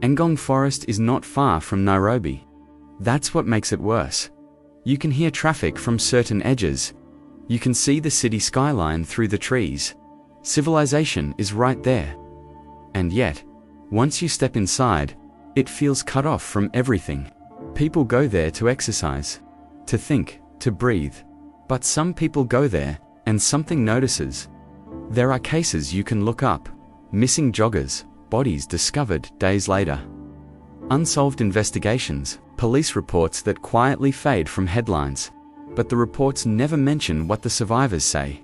Ngong Forest is not far from Nairobi. That's what makes it worse. You can hear traffic from certain edges. You can see the city skyline through the trees. Civilization is right there. And yet, once you step inside, it feels cut off from everything. People go there to exercise, to think, to breathe. But some people go there, and something notices. There are cases you can look up. Missing joggers, bodies discovered days later. Unsolved investigations, police reports that quietly fade from headlines. But the reports never mention what the survivors say.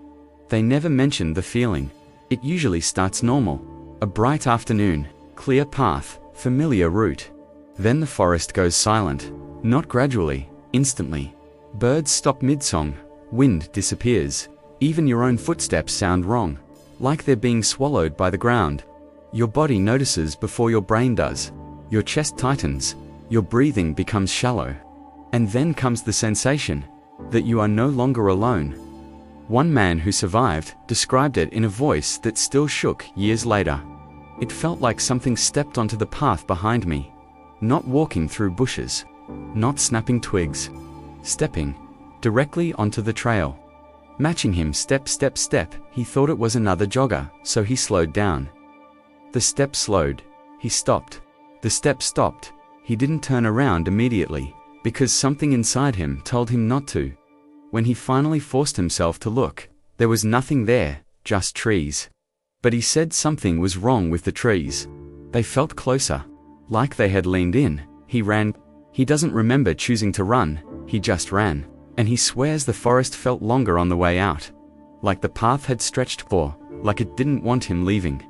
They never mention the feeling. It usually starts normal. A bright afternoon, clear path, familiar route. Then the forest goes silent. Not gradually, instantly. Birds stop mid-song. Wind disappears. Even your own footsteps sound wrong. Like they're being swallowed by the ground. Your body notices before your brain does. Your chest tightens. Your breathing becomes shallow. And then comes the sensation that you are no longer alone. One man who survived described it in a voice that still shook years later. It felt like something stepped onto the path behind me. Not walking through bushes. Not snapping twigs. Stepping directly onto the trail. Matching him step, step, step. He thought it was another jogger, so he slowed down. The step slowed. He stopped. The step stopped. He didn't turn around immediately, because something inside him told him not to. When he finally forced himself to look, there was nothing there, just trees. But he said something was wrong with the trees. They felt closer, like they had leaned in. He ran. He doesn't remember choosing to run, he just ran. And he swears the forest felt longer on the way out. Like the path had stretched for, like it didn't want him leaving.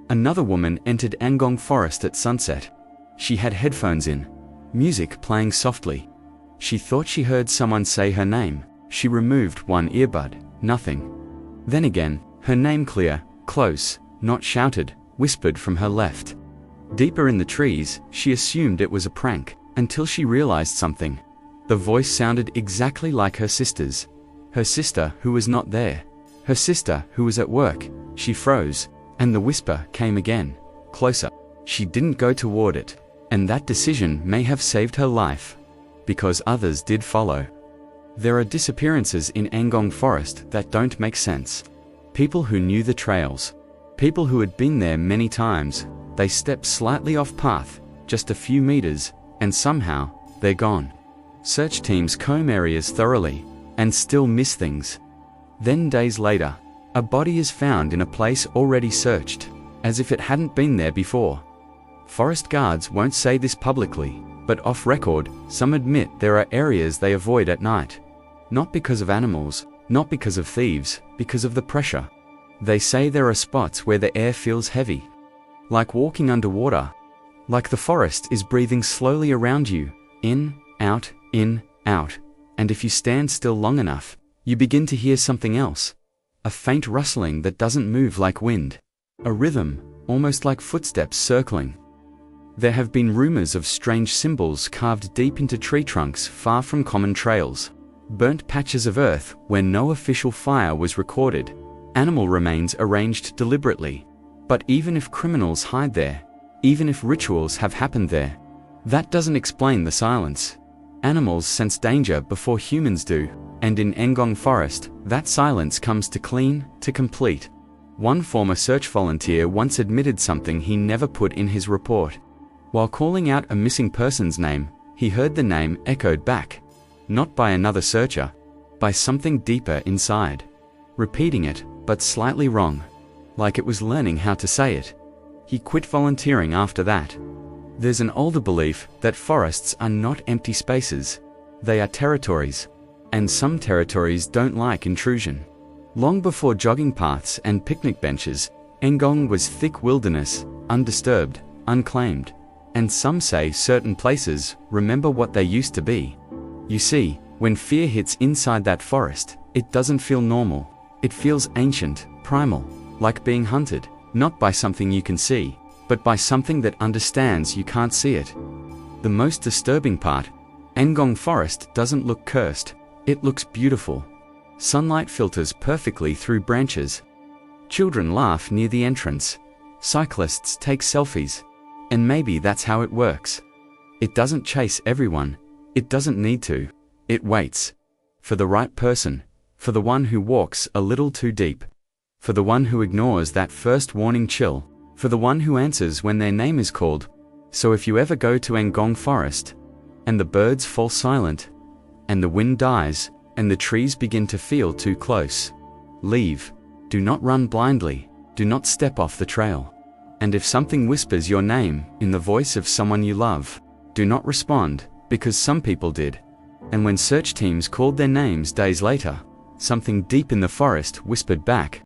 Another woman entered Ngong Forest at sunset. She had headphones in, music playing softly. She thought she heard someone say her name. She removed one earbud, nothing. Then again, her name clear, close, not shouted, whispered from her left. Deeper in the trees, she assumed it was a prank, until she realized something. The voice sounded exactly like her sister's. Her sister who was not there. Her sister who was at work. She froze, and the whisper came again, closer. She didn't go toward it, and that decision may have saved her life, because others did follow. There are disappearances in Ngong Forest that don't make sense. People who knew the trails. People who had been there many times. They step slightly off path, just a few meters, and somehow, they're gone. Search teams comb areas thoroughly, and still miss things. Then days later, a body is found in a place already searched, as if it hadn't been there before. Forest guards won't say this publicly, but off record, some admit there are areas they avoid at night. Not because of animals, not because of thieves, because of the pressure. They say there are spots where the air feels heavy. Like walking underwater. Like the forest is breathing slowly around you, in, out, and if you stand still long enough, you begin to hear something else. A faint rustling that doesn't move like wind. A rhythm, almost like footsteps circling. There have been rumors of strange symbols carved deep into tree trunks far from common trails. Burnt patches of earth where no official fire was recorded. Animal remains arranged deliberately. But even if criminals hide there, even if rituals have happened there, that doesn't explain the silence. Animals sense danger before humans do, and in Ngong Forest, that silence comes to clean, to complete. One former search volunteer once admitted something he never put in his report. While calling out a missing person's name, he heard the name echoed back. Not by another searcher, by something deeper inside. Repeating it, but slightly wrong. Like it was learning how to say it. He quit volunteering after that. There's an older belief that forests are not empty spaces. They are territories. And some territories don't like intrusion. Long before jogging paths and picnic benches, Ngong was thick wilderness, undisturbed, unclaimed. And some say certain places remember what they used to be. You see, when fear hits inside that forest, it doesn't feel normal. It feels ancient, primal, like being hunted, not by something you can see, but by something that understands you can't see it. The most disturbing part, Ngong Forest doesn't look cursed, it looks beautiful. Sunlight filters perfectly through branches. Children laugh near the entrance. Cyclists take selfies. And maybe that's how it works. It doesn't chase everyone. It doesn't need to. It waits. For the right person. For the one who walks a little too deep. For the one who ignores that first warning chill. For the one who answers when their name is called. So if you ever go to Ngong Forest, and the birds fall silent, and the wind dies, and the trees begin to feel too close, leave. Do not run blindly. Do not step off the trail. And if something whispers your name in the voice of someone you love, do not respond, because some people did. And when search teams called their names days later, something deep in the forest whispered back,